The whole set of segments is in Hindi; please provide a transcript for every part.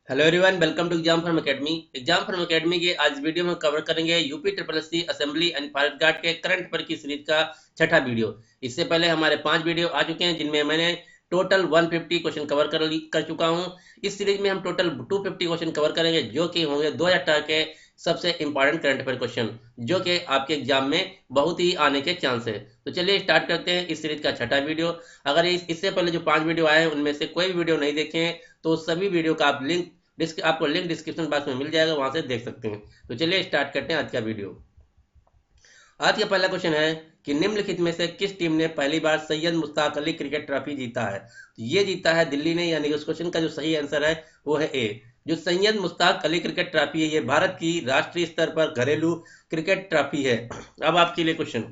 Hello everyone, welcome to exam form academy. Exam form academy के आज वीडियो में कवर करेंगे UP triple SC assembly and forest guard के करंट अफेयर की सीरीज का छठा वीडियो। इससे पहले हमारे 5 वीडियो आ चुके हैं जिनमें मैंने टोटल 150 क्वेश्चन कवर कर चुका हूं। इस सीरीज में हम टोटल 250 क्वेश्चन कवर करेंगे जो कि होंगे 2018 के सबसे इंपॉर्टेंट करंट अफेयर क्वेश्चन, जो कि आपके एग्जाम में बहुत ही आने के चांस है। तो चलिए स्टार्ट करते हैं इस सीरीज का छठा वीडियो। अगर इससे पहले जो 5 वीडियो आए हैं उनमें से कोई भी वीडियो नहीं देखे हैं तो सभी वीडियो का आपको लिंक डिस्क्रिप्शन बॉक्स में मिल जाएगा, वहां से देख सकते हैं। तो चलिए स्टार्ट करते हैं आज का वीडियो। आज का पहला क्वेश्चन है कि निम्नलिखित में से किस टीम ने पहली बार सैयद मुश्ताक अली क्रिकेट ट्रॉफी जीता है। तो ये जीता है दिल्ली ने, यानी कि उस क्वेश्चन का जो सही आंसर है वो है ए। जो सैयद मुश्ताक अली क्रिकेट ट्रॉफी है ये भारत की राष्ट्रीय स्तर पर घरेलू क्रिकेट ट्रॉफी है। अब आपके लिए क्वेश्चन,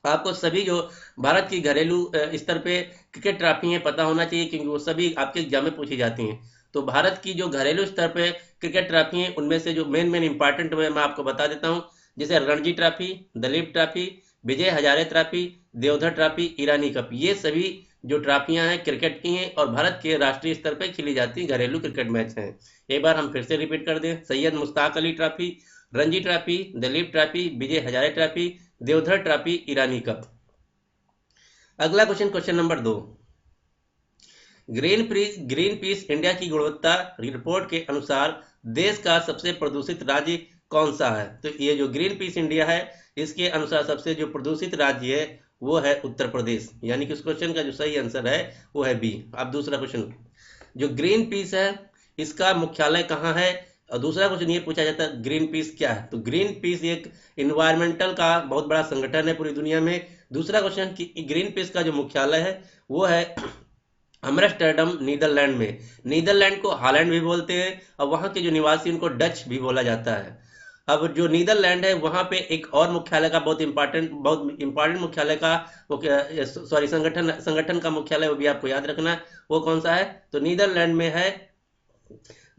आपको सभी जो भारत की घरेलू स्तर पे क्रिकेट ट्रॉफी है पता होना चाहिए, क्योंकि वो सभी आपके एग्जाम में पूछी जाती हैं। तो भारत की जो घरेलू स्तर पे क्रिकेट ट्रॉफी है उनमें से जो मेन मेन इंपॉर्टेंट मैं आपको बता देता हूँ, जैसे Ranji trophy, Duleep trophy, Vijay Hazare trophy, Deodhar trophy, Irani cup, ये सभी जो ट्रॉफियां हैं क्रिकेट की हैं और भारत के राष्ट्रीय स्तर पर खेली जाती घरेलू क्रिकेट मैच हैं। एक बार हम फिर से रिपीट कर दें, Syed Mushtaq Ali trophy, Ranji trophy, Duleep trophy, Vijay Hazare trophy, Deodhar trophy, Irani cup. अगला question, question number 2। Greenpeace India की गुणवत्ता रिपोर्ट के अनुसार देश का सबसे प्रदूषित राज्य कौन सा है। तो ये जो ग्रीन पीस इंडिया है इसके अनुसार सबसे जो प्रदूषित राज्य है वो है उत्तर प्रदेश, यानी कि उस क्वेश्चन का जो सही आंसर है वो है बी। अब दूसरा क्वेश्चन, जो ग्रीन पीस है इसका मुख्यालय कहाँ है। और दूसरा क्वेश्चन ये पूछा जाता है ग्रीन पीस क्या है। तो ग्रीन पीस एक इन्वायरमेंटल का बहुत बड़ा संगठन है पूरी दुनिया में। दूसरा क्वेश्चन कि ग्रीन पीस का जो मुख्यालय है वो है अम्स्टर्डम, नीदरलैंड में। नीदरलैंड को हॉलैंड भी बोलते हैं और वहाँ के जो निवासी उनको डच भी बोला जाता है। अब जो नीदरलैंड है वहाँ पे एक और मुख्यालय का बहुत इंपॉर्टेंट मुख्यालय का सॉरी संगठन का मुख्यालय वो भी आपको याद रखना है। वो कौन सा है, तो नीदरलैंड में है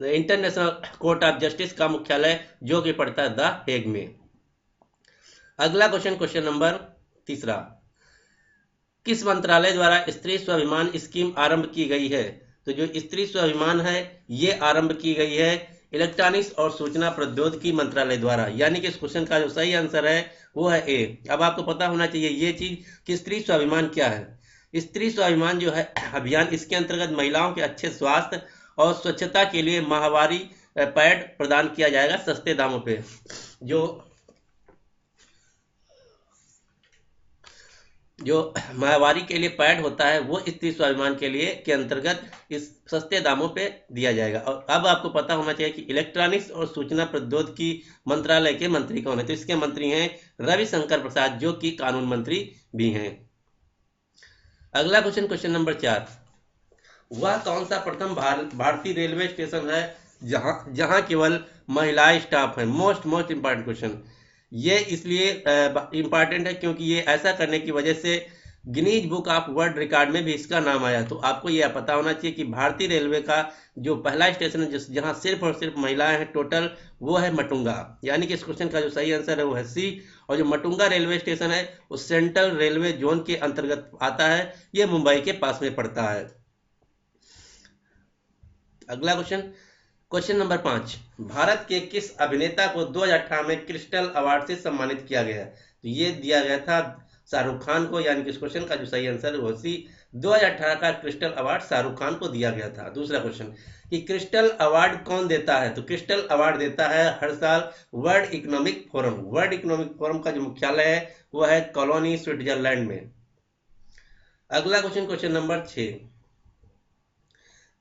इंटरनेशनल कोर्ट ऑफ जस्टिस का मुख्यालय, जो कि पड़ता है द हेग में। अगला क्वेश्चन, क्वेश्चन नंबर 3। किस मंत्रालय द्वारा स्त्री स्वाभिमान स्कीम आरंभ की गई है। तो जो स्त्री स्वाभिमान है ये आरंभ की गई है इलेक्ट्रॉनिक्स और सूचना प्रौद्योगिकी मंत्रालय द्वारा, यानी कि इस क्वेश्चन का जो सही आंसर है वो है ए। अब आपको पता होना चाहिए ये चीज कि स्त्री स्वाभिमान क्या है। स्त्री स्वाभिमान जो है अभियान, इसके अंतर्गत महिलाओं के अच्छे स्वास्थ्य और स्वच्छता के लिए माहवारी पैड प्रदान किया जाएगा सस्ते दामों पे। जो जो माहवारी के लिए पैड होता है वो स्त्री स्वाभिमान के लिए के अंतर्गत इस सस्ते दामों पे दिया जाएगा। और अब आपको पता होना चाहिए कि इलेक्ट्रॉनिक्स और सूचना प्रौद्योगिकी मंत्रालय के मंत्री कौन है। तो इसके मंत्री हैं रविशंकर प्रसाद, जो कि कानून मंत्री भी हैं। अगला क्वेश्चन, क्वेश्चन नंबर 4। वह कौन सा प्रथम भारतीय रेलवे स्टेशन है जहां जहां केवल महिलाएं स्टाफ हैं। मोस्ट मोस्ट इंपॉर्टेंट क्वेश्चन ये इसलिए इंपॉर्टेंट है क्योंकि ये ऐसा करने की वजह से Guinness book of world record में भी इसका नाम आया। तो आपको यह पता होना चाहिए कि भारतीय रेलवे का जो पहला स्टेशन है जहां सिर्फ और सिर्फ महिलाएं हैं टोटल, वो है मटुंगा, यानी कि इस क्वेश्चन का जो सही आंसर है वो है सी। और जो मटुंगा रेलवे स्टेशन है वो सेंट्रल रेलवे जोन के अंतर्गत आता है, ये मुंबई के पास में पड़ता है। अगला क्वेश्चन, क्वेश्चन नंबर 5। भारत के किस अभिनेता को 2018 में क्रिस्टल अवार्ड से सम्मानित किया गया है। तो ये दिया गया था शाहरुख खान को, यानी कि इस क्वेश्चन का जो सही आंसर है वो सी। 2018 का क्रिस्टल अवार्ड शाहरुख खान को दिया गया था। दूसरा क्वेश्चन कि क्रिस्टल अवार्ड कौन देता है। तो क्रिस्टल अवार्ड देता है हर साल world economic forum. World economic forum का जो मुख्यालय है वो है कॉलोनी, स्विट्जरलैंड में। अगला क्वेश्चन, क्वेश्चन नंबर 6।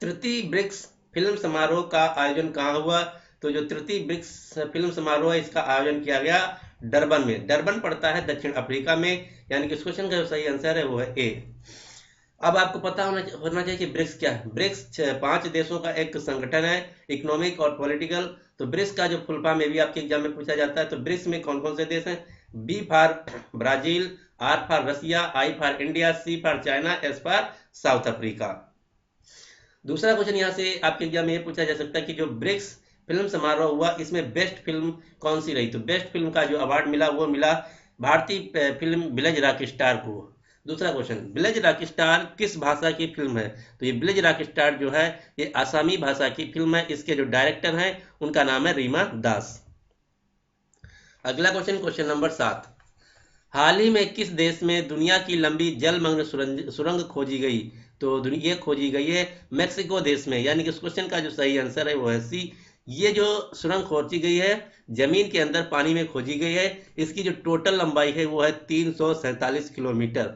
तृतीय ब्रिक्स फिल्म समारोह का आयोजन कहाँ हुआ। तो जो तृतीय ब्रिक्स फिल्म समारोह है इसका आयोजन किया गया डरबन में। डरबन पड़ता है दक्षिण अफ्रीका में, यानी कि इस क्वेश्चन का जो सही आंसर है वो है ए। अब आपको पता होना चाहिए कि ब्रिक्स क्या है। ब्रिक्स 5 देशों का एक संगठन है, इकोनॉमिक और पॉलिटिकल। तो ब्रिक्स का जो फुल फॉर्म में भी आपके एग्जाम में पूछा जाता है। तो ब्रिक्स में कौन कौन से देश हैं। B for Brazil, R for Russia, I for India, C for China, S for South Africa. दूसरा क्वेश्चन यहाँ से आपके एग्जाम में ये पूछा जा सकता है कि जो ब्रिक्स फिल्म समारोह हुआ इसमें बेस्ट फिल्म कौन सी रही। तो बेस्ट फिल्म का जो अवार्ड मिला वो मिला भारतीय फिल्म विलेज रॉक स्टार को। दूसरा क्वेश्चन, ब्लेज रॉकस्टार किस भाषा की फिल्म है? तो ये ब्लेज रॉकस्टार जो है ये आसामी भाषा की फिल्म है। इसके जो डायरेक्टर हैं उनका नाम है रीमा दास। अगला क्वेश्चन, क्वेश्चन नंबर 7, हाल ही में किस देश में दुनिया की लंबी जलमग्न सुरंग खोजी गई? तो ये खोजी गई है मेक्सिको देश में, यानी कि इस क्वेश्चन का जो सही आंसर है वो है सी। ये जो सुरंग खोजी गई है जमीन के अंदर पानी में खोजी गई है। इसकी जो टोटल लंबाई है वो है 347 किलोमीटर।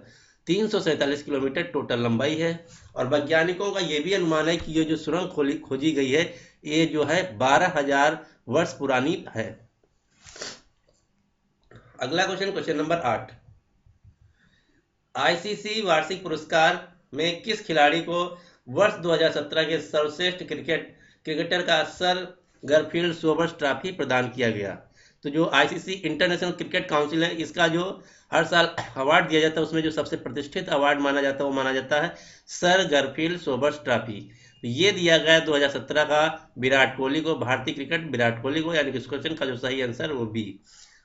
347 किलोमीटर टोटल लंबाई है। और वैज्ञानिकों का ये भी अनुमान है कि ये जो सुरंग खोजी गई है ये जो है 12,000 वर्ष पुरानी है। अगला क्वेश्चन, क्वेश्चन नंबर 8, आईसीसी वार्षिक पुरस्कार में किस खिलाड़ी को वर्ष 2017 के सर्वश्रेष्ठ क्रिकेटर का सर गरफील्ड सोबर्स ट्रॉफी प्रदान किया गया? तो जो आईसीसी इंटरनेशनल क्रिकेट काउंसिल है इसका जो हर साल अवार्ड दिया जाता है उसमें जो सबसे प्रतिष्ठित अवार्ड माना जाता है वो माना जाता है सर गरफील्ड सोबर्स ट्रॉफी। तो ये दिया गया 2017 का विराट कोहली को, भारतीय क्रिकेट विराट कोहली को, यानी कि इस क्वेश्चन का जो सही आंसर वो बी।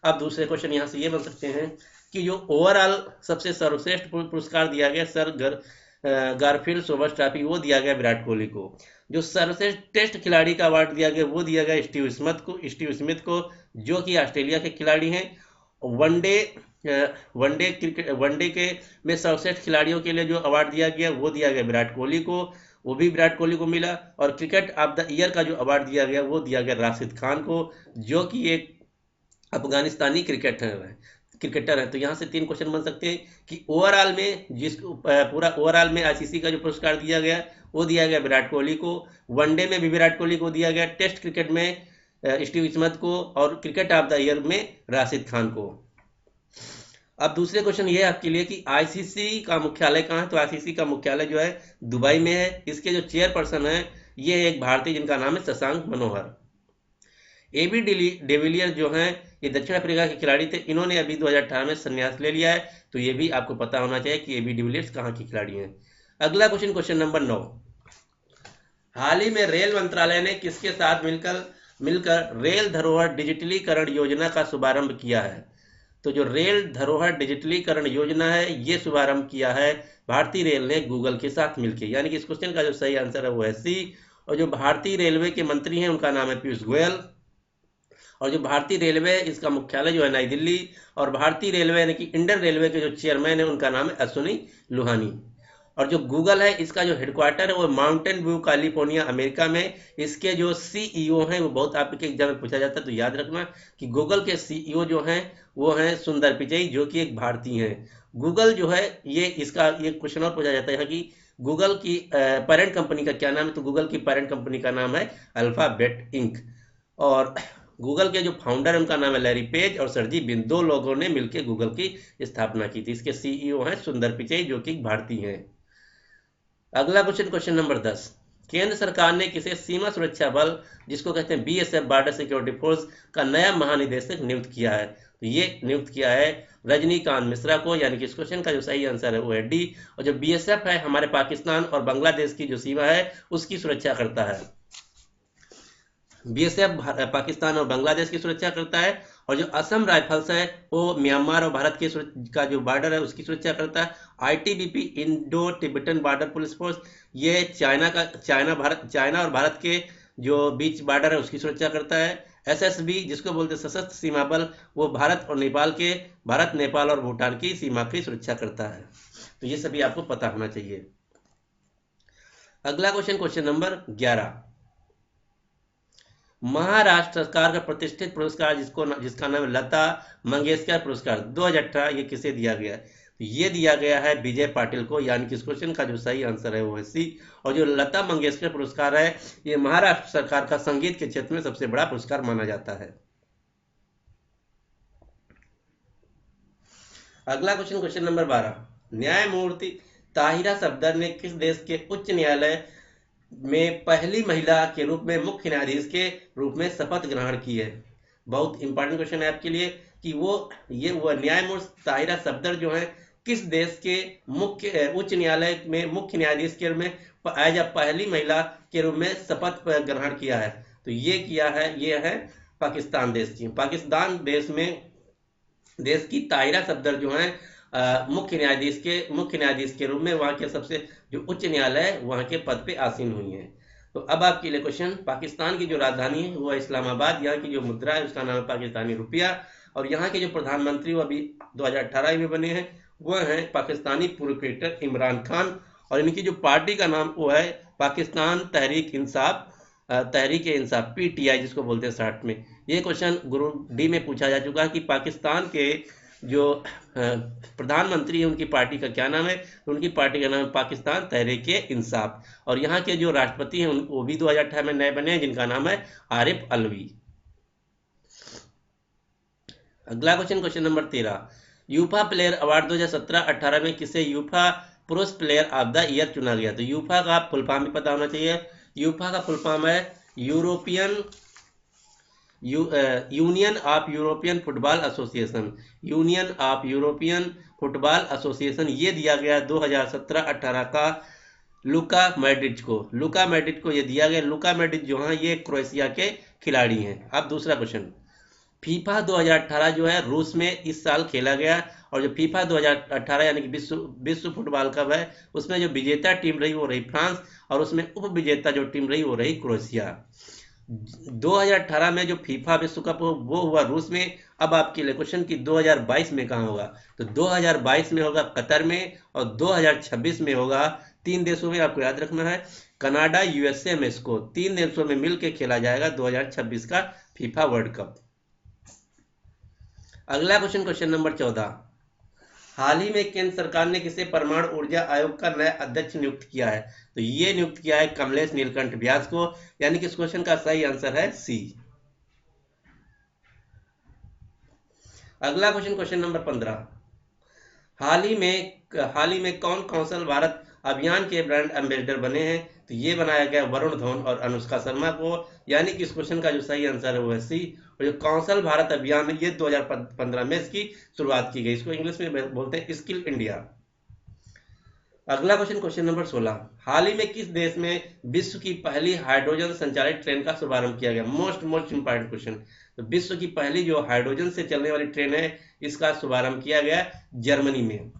अब दूसरे क्वेश्चन यहाँ से ये बन सकते हैं कि जो ओवरऑल सबसे सर्वश्रेष्ठ पुरस्कार दिया गया सर गारफील्ड सोबर्स ट्रॉफी वो दिया गया विराट कोहली को। जो सर्वश्रेष्ठ टेस्ट खिलाड़ी का अवार्ड दिया गया वो दिया गया स्टीव स्मिथ को जो कि ऑस्ट्रेलिया के खिलाड़ी हैं। वनडे के में सर्वश्रेष्ठ खिलाड़ियों के लिए जो अवार्ड दिया गया वो दिया गया विराट कोहली को, वो भी विराट कोहली को मिला। और क्रिकेट ऑफ द ईयर का जो अवार्ड दिया गया वो दिया गया राशिद खान को जो कि एक अफगानिस्तानी क्रिकेटर है। तो यहाँ से 3 क्वेश्चन बन सकते हैं कि ओवरऑल में पूरा ओवरऑल में आईसीसी का जो पुरस्कार दिया गया वो दिया गया विराट कोहली को, वनडे में भी विराट कोहली को दिया गया, टेस्ट क्रिकेट में स्टीव स्मिथ को और क्रिकेट ऑफ द ईयर में राशिद खान को। अब दूसरे क्वेश्चन ये है आपके लिए कि आईसीसी का मुख्यालय कहाँ है? तो आईसीसी का मुख्यालय जो है दुबई में है। इसके जो चेयरपर्सन है ये एक भारतीय जिनका नाम है शशांक मनोहर। एबी डिविलियर जो हैं ये दक्षिण अफ्रीका के खिलाड़ी थे, इन्होंने अभी 2018 में संन्यास ले लिया है। तो ये भी आपको पता होना चाहिए कि एबी डिविलियर्स कहाँ के खिलाड़ी हैं। अगला क्वेश्चन, क्वेश्चन नंबर 9, हाल ही में रेल मंत्रालय ने किसके साथ मिलकर रेल धरोहर डिजिटलीकरण योजना का शुभारंभ किया है? तो जो रेल धरोहर डिजिटलीकरण योजना है ये शुभारंभ किया है भारतीय रेल ने गूगल के साथ मिलकर, यानी कि इस क्वेश्चन का जो सही आंसर है वो है सी। और जो भारतीय रेलवे के मंत्री हैं उनका नाम है पीयूष गोयल। और जो भारतीय रेलवे इसका मुख्यालय जो है नई दिल्ली। और भारतीय रेलवे यानी कि इंडियन रेलवे के जो चेयरमैन है उनका नाम है अश्विनी लोहानी। और जो गूगल है इसका जो हेडक्वार्टर है वो माउंटेन व्यू कैलिफोर्निया अमेरिका में। इसके जो सीईओ हैं वो बहुत आपके एग्जाम में पूछा जाता है, तो याद रखना कि गूगल के सीईओ जो हैं वो हैं सुंदर पिचई जो कि एक भारतीय हैं। गूगल जो है ये इसका ये क्वेश्चन और पूछा जाता है कि गूगल की पेरेंट कंपनी का क्या नाम है? तो गूगल की पेरेंट कंपनी का नाम है अल्फाबेट इंक। और गूगल के जो फाउंडर है उनका नाम है लैरी पेज और सरजी बिन, 2 लोगों ने मिलकर गूगल की स्थापना की थी। इसके सीईओ हैं सुंदर पिचई जो कि भारतीय हैं। अगला क्वेश्चन, क्वेश्चन नंबर 10, केंद्र सरकार ने किसे सीमा सुरक्षा बल जिसको कहते हैं बीएसएफ बॉर्डर सिक्योरिटी फोर्स का नया महानिदेशक नियुक्त किया है? तो ये नियुक्त किया है रजनीकांत मिश्रा को, यानी कि इस क्वेश्चन का जो सही आंसर है वो है डी। और जो बीएसएफ है हमारे पाकिस्तान और बांग्लादेश की जो सीमा है उसकी सुरक्षा करता है। बीएसएफ पाकिस्तान और बांग्लादेश की सुरक्षा करता है। और जो असम राइफल्स है वो म्यांमार और भारत के का जो बॉर्डर है उसकी सुरक्षा करता है। ITBP Indo Tibetan border police force ये चाइना और भारत के जो बीच बॉर्डर है उसकी सुरक्षा करता है। एसएसबी जिसको बोलते हैं सशस्त्र सीमा बल वो भारत नेपाल और भूटान की सीमा की सुरक्षा करता है। तो ये सभी आपको पता होना चाहिए। अगला क्वेश्चन, क्वेश्चन नंबर 11, महाराष्ट्र सरकार का प्रतिष्ठित पुरस्कार जिसका नाम है लता मंगेशकर पुरस्कार 2018 ये किसे दिया गया है? तो ये दिया गया है विजय पाटिल को, यानी कि इस क्वेश्चन का जो सही आंसर है वो है सी। और जो लता मंगेशकर पुरस्कार है ये महाराष्ट्र सरकार का संगीत के क्षेत्र में सबसे बड़ा पुरस्कार माना जाता है। अगला क्वेश्चन, क्वेश्चन नंबर 12, न्यायमूर्ति ताहिरा सफदर ने किस देश के उच्च न्यायालय में पहली महिला के रूप में मुख्य न्यायाधीश के रूप में शपथ ग्रहण की है? बहुत इंपॉर्टेंट क्वेश्चन है आपके लिए कि वो न्यायमूर्ति ताहिरा सफदर जो है किस देश के उच्च न्यायालय में मुख्य न्यायाधीश के रूप में एज पहली महिला के रूप में शपथ ग्रहण किया है? तो ये है पाकिस्तान देश की। पाकिस्तान देश की ताहिरा सफदर जो है मुख्य न्यायाधीश के रूप में वहाँ के सबसे जो उच्च न्यायालय है वहाँ के पद पे आसीन हुई हैं। तो अब आपके लिए क्वेश्चन, पाकिस्तान की जो राजधानी है वो है इस्लामाबाद, यहाँ की जो मुद्रा है उसका नाम है पाकिस्तानी रुपया, और यहाँ के जो प्रधानमंत्री वो अभी 2018 में बने हैं वह हैं पाकिस्तानी पूर्व क्रिकेटर इमरान खान, और इनकी जो पार्टी का नाम वो है पाकिस्तान तहरीक इंसाफ PTI जिसको बोलते हैं शॉर्ट में। ये क्वेश्चन ग्रुप डी में पूछा जा चुका है कि पाकिस्तान के जो प्रधानमंत्री है उनकी पार्टी का क्या नाम है, तो उनकी पार्टी का नाम है पाकिस्तान तहरीक इंसाफ, और यहाँ के जो राष्ट्रपति हैं वो भी 2018 में नए बने हैं जिनका नाम है आरिफ अलवी। अगला question number 13, UEFA player award 2017-18 में किसे यूफा पुरुष प्लेयर ऑफ द ईयर चुना गया? तो यूफा का फुल फॉर्म भी पता होना चाहिए। यूफा का फुल फॉर्म है union of European football association, union of European football association. ये दिया गया 2017-18 का लुका मैड्रिड को ये दिया गया। लुका मैड्रिड जो है ये क्रोएशिया के खिलाड़ी हैं। अब दूसरा क्वेश्चन, फीफा 2018 जो है रूस में इस साल खेला गया, और जो फीफा 2018 यानी कि विश्व फुटबॉल कप है उसमें जो विजेता टीम रही वो रही फ्रांस, और उसमें उप विजेता जो टीम रही वो रही क्रोएशिया। 2018 में जो फीफा विश्व कप वो हुआ रूस में। अब आपके लिए क्वेश्चन कि 2022 में कहाँ होगा? तो 2022 में होगा कतर में, और 2026 में होगा 3 देशों में, आपको याद रखना है कनाडा, USA, मेक्सिको, 3 देशों में मिलकर खेला जाएगा 2026 का फीफा वर्ल्ड कप। अगला क्वेश्चन नंबर 14, हाल ही में केंद्र सरकार ने किसे परमाणु ऊर्जा आयोग का नया अध्यक्ष नियुक्त किया है? तो ये नियुक्त किया है कमलेश नीलकंठ व्यास को, यानी कि इस क्वेश्चन का सही आंसर है सी। अगला क्वेश्चन नंबर 15, हाल ही में कौन कौशल भारत अभियान के ब्रांड एम्बेसडर बने हैं? तो ये बनाया गया वरुण धवन और अनुष्का शर्मा को, यानी कि इस क्वेश्चन का जो सही आंसर है वो है सी। और जो कौशल भारत अभियान है ये 2015 में इसकी शुरुआत की गई, इसको इंग्लिश में बोलते हैं स्किल इंडिया। अगला क्वेश्चन नंबर 16, हाल ही में किस देश में विश्व की पहली हाइड्रोजन संचालित ट्रेन का शुभारंभ किया गया? Most important question. तो विश्व की पहली जो हाइड्रोजन से चलने वाली ट्रेन है इसका शुभारंभ किया गया जर्मनी में,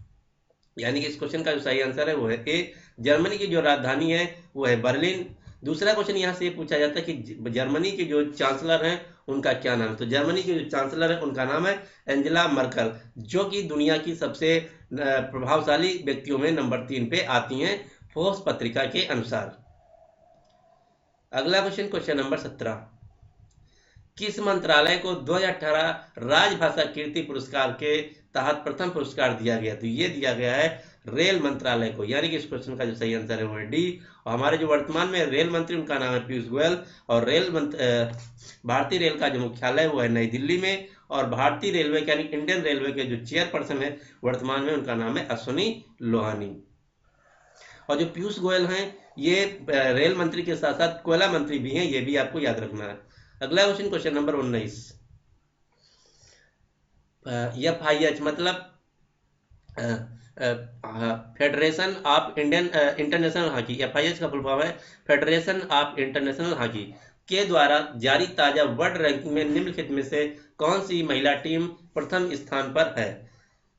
यानी कि इस क्वेश्चन का जो सही आंसर है वो है ए। जर्मनी की जो राजधानी है वो है बर्लिन। दूसरा क्वेश्चन यहाँ से पूछा जाता है कि जर्मनी के जो चांसलर हैं उनका क्या नाम है? तो जर्मनी के जो चांसलर है उनका नाम है एंजेला मर्केल, जो कि दुनिया की सबसे प्रभावशाली व्यक्तियों में नंबर 3 पे आती हैं फोर्ब्स पत्रिका के अनुसार। अगला क्वेश्चन नंबर 17, किस मंत्रालय को 2018 राजभाषा कीर्ति पुरस्कार के तहत प्रथम पुरस्कार दिया गया? तो ये दिया गया है रेल मंत्रालय को, यानी कि इस क्वेश्चन का जो सही आंसर है वो है डी। और हमारे जो वर्तमान में रेल मंत्री उनका नाम है पीयूष गोयल, और भारतीय रेल का जो मुख्यालय वो है नई दिल्ली में, और भारतीय रेलवे यानी इंडियन रेलवे के जो चेयरपर्सन है वर्तमान में उनका नाम है अश्विनी लोहानी। और जो पीयूष गोयल हैं ये रेल मंत्री के साथ साथ कोयला मंत्री भी हैं, ये भी आपको याद रखना है। अगला क्वेश्चन नंबर 19, FIH मतलब federation of international hockey, FIH का फुल फॉर्म है फेडरेशन ऑफ इंटरनेशनल हॉकी के द्वारा जारी ताजा वर्ल्ड रैंकिंग में निम्नलिखित में से कौन सी महिला टीम प्रथम स्थान पर है?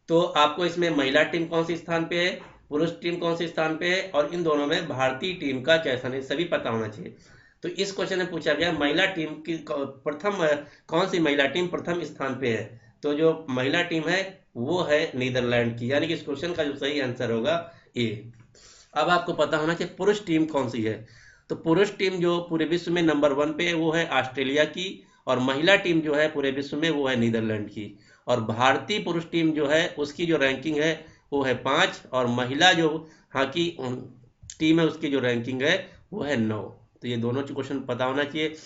तो आपको इसमें महिला टीम कौन सी स्थान पे है, पुरुष टीम कौन सी स्थान पे है, और इन दोनों में भारतीय टीम का क्या स्थान है, सभी पता होना चाहिए। तो इस क्वेश्चन में पूछा गया महिला टीम की कौन सी महिला टीम प्रथम स्थान पे है? तो जो महिला टीम है वो है नीदरलैंड की, यानी कि इस क्वेश्चन का जो सही आंसर होगा ए। अब आपको पता होना चाहिए पुरुष टीम कौन सी है। तो पुरुष टीम जो पूरे विश्व में नंबर 1 पे है वो है ऑस्ट्रेलिया की, और महिला टीम जो है पूरे विश्व में वो है नीदरलैंड की, और भारतीय पुरुष टीम जो है उसकी जो रैंकिंग है वो है 5, और महिला जो हॉकी टीम है उसकी जो रैंकिंग है वो है 9। तो ये दोनों क्वेश्चन पता होना चाहिए।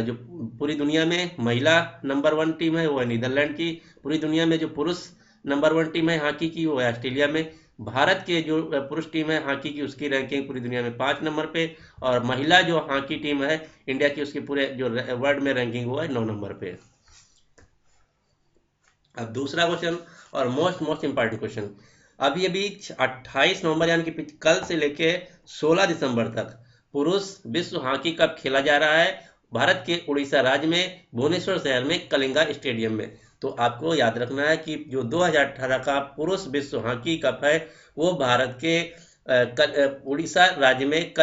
जो पूरी दुनिया में महिला नंबर 1 टीम है वो है नीदरलैंड की, पूरी दुनिया में जो पुरुष नंबर 1 टीम है हॉकी की वो है ऑस्ट्रेलिया में, भारत के जो पुरुष टीम है हॉकी की उसकी रैंकिंग पूरी दुनिया में 5 नंबर पे, और महिला जो हॉकी टीम है इंडिया की उसकी पूरे जो वर्ल्ड में रैंकिंग हुआ है 9 नंबर पे। अब दूसरा क्वेश्चन और मोस्ट इंपॉर्टेंट क्वेश्चन, अभी 28 नवंबर यानी कि कल से लेके 16 दिसंबर तक पुरुष विश्व हॉकी कप खेला जा रहा है भारत के उड़ीसा राज्य में भुवनेश्वर शहर में कलिंगा स्टेडियम में। तो आपको याद रखना है कि जो 2018 का पुरुष विश्व हॉकी कप है वो भारत के उड़ीसा राज्य में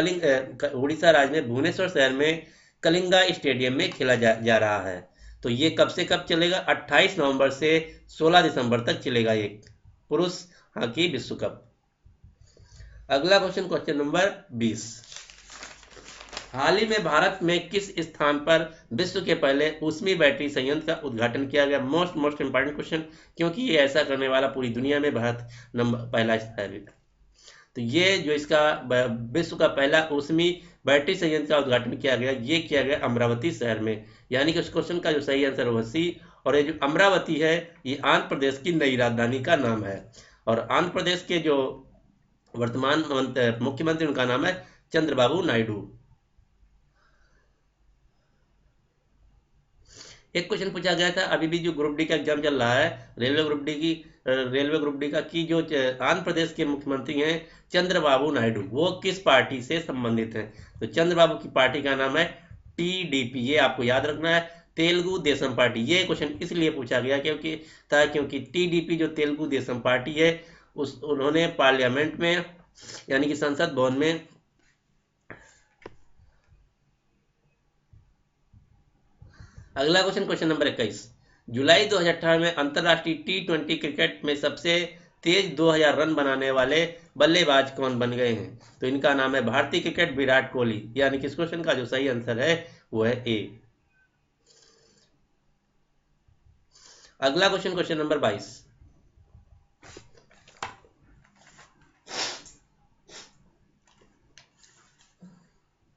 उड़ीसा राज्य में भुवनेश्वर शहर में कलिंगा स्टेडियम में खेला जा रहा है। तो ये कब से कब चलेगा? 28 नवंबर से 16 दिसंबर तक चलेगा ये पुरुष हॉकी विश्व कप। अगला क्वेश्चन, क्वेश्चन नंबर 20। हाल ही में भारत में किस स्थान पर विश्व के पहले ऊष्मीय बैटरी संयंत्र का उद्घाटन किया गया? मोस्ट इंपॉर्टेंट क्वेश्चन, क्योंकि ये ऐसा करने वाला पूरी दुनिया में भारत पहला स्थान है। तो ये जो इसका विश्व का पहला ऊष्मीय बैटरी संयंत्र का उद्घाटन किया गया, ये किया गया अमरावती शहर में। यानी कि उस क्वेश्चन का जो सही आंसर है सी। और ये जो अमरावती है ये आंध्र प्रदेश की नई राजधानी का नाम है। और आंध्र प्रदेश के जो वर्तमान मुख्यमंत्री उनका नाम है चंद्रबाबू नायडू। एक क्वेश्चन पूछा गया था, अभी भी जो ग्रुप डी का एग्जाम चल रहा है रेलवे ग्रुप डी का, की जो आंध्र प्रदेश के मुख्यमंत्री हैं चंद्रबाबू नायडू, वो किस पार्टी से संबंधित हैं? तो चंद्रबाबू की पार्टी का नाम है टीडीपी। ये आपको याद रखना है, तेलुगु देशम पार्टी। ये क्वेश्चन इसलिए पूछा गया क्योंकि टीडीपी जो तेलुगु देशम पार्टी है उन्होंने पार्लियामेंट में यानी कि संसद भवन में अगला क्वेश्चन, क्वेश्चन नंबर 21। जुलाई 2018 में अंतरराष्ट्रीय T20 क्रिकेट में सबसे तेज 2000 रन बनाने वाले बल्लेबाज कौन बन गए हैं? तो इनका नाम है भारतीय क्रिकेट विराट कोहली। यानी कि इस क्वेश्चन का जो सही आंसर है वो है ए। अगला क्वेश्चन, क्वेश्चन नंबर 22।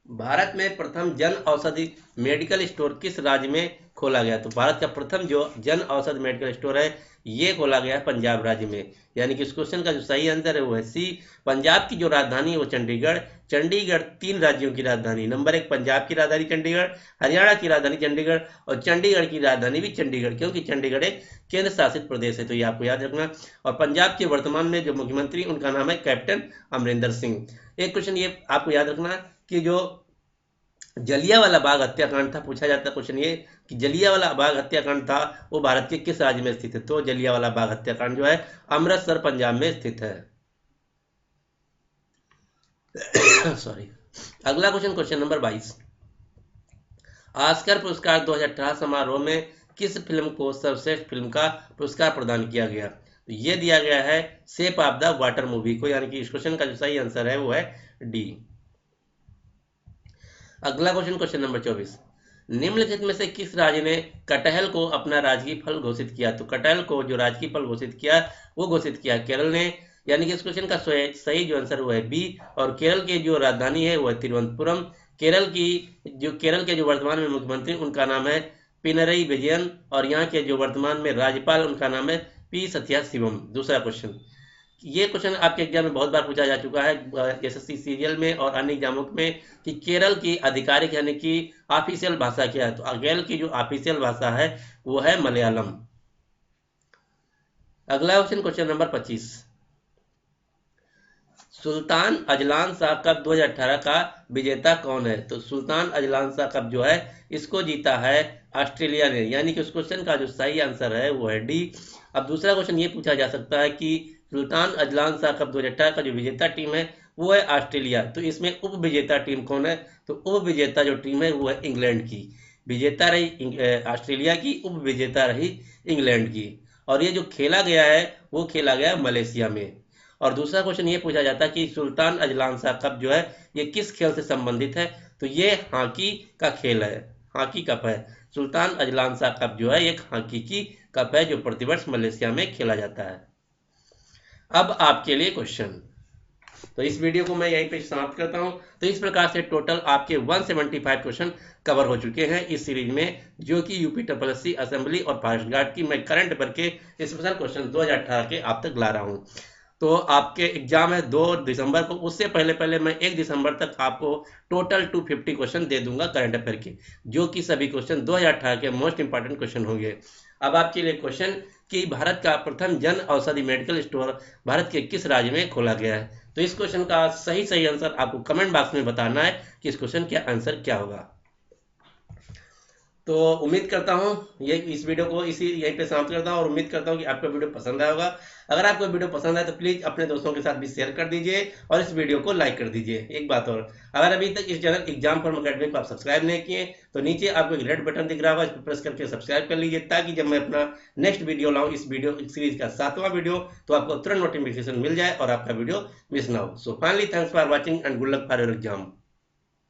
भारत में प्रथम जन औषधि मेडिकल स्टोर किस राज्य में खोला गया? तो भारत का प्रथम जो जन औषधि मेडिकल स्टोर है ये खोला गया है पंजाब राज्य में। यानी कि इस क्वेश्चन का जो सही आंसर है वो है सी। पंजाब की जो राजधानी है वो चंडीगढ़ 3 राज्यों की राजधानी। नंबर 1 पंजाब की राजधानी चंडीगढ़, हरियाणा की राजधानी चंडीगढ़ और चंडीगढ़ की राजधानी भी चंडीगढ़, क्योंकि चंडीगढ़ एक केंद्र शासित प्रदेश है। तो ये आपको याद रखना। और पंजाब के वर्तमान में जो मुख्यमंत्री उनका नाम है कैप्टन अमरिंदर सिंह। एक क्वेश्चन ये आपको याद रखना कि जो जलियांवाला बाग हत्याकांड था, पूछा जाता क्वेश्चन ये कि जलियांवाला बाग हत्याकांड था वो भारत के किस राज्य में स्थित है? तो जलियांवाला बाग हत्याकांड जो है अमृतसर पंजाब में स्थित है। सॉरी। अगला क्वेश्चन, क्वेश्चन नंबर 22। ऑस्कर पुरस्कार 2018 समारोह में किस फिल्म को सर्वश्रेष्ठ फिल्म का पुरस्कार प्रदान किया गया? तो ये दिया गया है shape of the water movie को। यानी कि इस क्वेश्चन का जो सही आंसर है वो है डी। अगला क्वेश्चन, क्वेश्चन नंबर 24। निम्नलिखित में से किस राज्य ने कटहल को अपना राजकीय फल घोषित किया? तो कटहल को जो राजकीय फल घोषित किया वो घोषित किया केरल ने। यानी कि इस क्वेश्चन का सही जो आंसर वो है बी। और केरल की जो राजधानी है वो है तिरुवनंतपुरम। केरल के जो वर्तमान में मुख्यमंत्री उनका नाम है पिनरई विजयन। और यहाँ के जो वर्तमान में राज्यपाल उनका नाम है पी सत्या शिवम। दूसरा क्वेश्चन, ये क्वेश्चन आपके एग्जाम में बहुत बार पूछा जा चुका है एसएससी सीरियल में और अन्य एग्जामों में कि केरल की आधिकारिक यानी कि ऑफिशियल भाषा क्या है? तो केरल की जो ऑफिशियल भाषा है वो है मलयालम। अगला question, question number 25। Sultan Azlan Shah cup 2018 का विजेता कौन है? तो सुल्तान अजलान शाह कप जो है इसको जीता है ऑस्ट्रेलिया ने। यानी कि उस क्वेश्चन का जो सही आंसर है वो है डी। अब दूसरा क्वेश्चन ये पूछा जा सकता है कि सुल्तान अजलान शाह कप 2018 का जो विजेता टीम है वो है ऑस्ट्रेलिया, तो इसमें उप विजेता टीम कौन है? तो उप विजेता जो टीम है वो है इंग्लैंड की। विजेता रही ऑस्ट्रेलिया की, उप विजेता रही इंग्लैंड की। और ये जो खेला गया है वो खेला गया मलेशिया में। और दूसरा क्वेश्चन ये पूछा जाता है कि सुल्तान अजलान शाह कप जो है ये किस खेल से संबंधित है? तो ये हॉकी का खेल है, हॉकी कप है। सुल्तान अजलान शाह कप जो है एक हॉकी की कप है जो प्रतिवर्ष मलेशिया में खेला जाता है। अब आपके लिए क्वेश्चन, तो इस वीडियो को मैं यहीं पे समाप्त करता हूं। तो इस प्रकार से टोटल आपके 175 क्वेश्चन कवर हो चुके हैं इस सीरीज में, जो कि यूपी SSC असेंबली और फॉरेस्ट गार्ड की मैं करंट अफेयर के स्पेशल क्वेश्चन 2018 के आप तक ला रहा हूं। तो आपके एग्जाम है 2 दिसंबर को, उससे पहले मैं 1 दिसंबर तक आपको टोटल 250 क्वेश्चन दे दूंगा करंट अफेयर के, जो कि सभी क्वेश्चन 2018 के मोस्ट इंपॉर्टेंट क्वेश्चन होंगे। अब आपके लिए क्वेश्चन कि भारत का प्रथम जन औषधि मेडिकल स्टोर भारत के किस राज्य में खोला गया है? तो इस क्वेश्चन का सही आंसर आपको कमेंट बॉक्स में बताना है कि इस क्वेश्चन का आंसर क्या होगा। तो उम्मीद करता हूँ ये इस वीडियो को यहीं पे समाप्त करता हूँ और उम्मीद करता हूँ कि आपको वीडियो पसंद आया होगा। अगर आपको वीडियो पसंद आए तो प्लीज अपने दोस्तों के साथ भी शेयर कर दीजिए और इस वीडियो को लाइक कर दीजिए। एक बात और, अगर अभी तक इस चैनल एग्जाम फॉर्म अकेडमी को आप सब्सक्राइब नहीं किए तो नीचे आपको एक रेड बटन दिख रहा होगा, इस पर प्रेस करके सब्सक्राइब कर लीजिए, ताकि जब मैं अपना नेक्स्ट वीडियो लाऊं, इस वीडियो सीरीज का 7वां वीडियो, तो आपको तुरंत नोटिफिकेशन मिल जाए और आपका वीडियो मिस ना हो। So finally thanks for watching and good luck for your exam.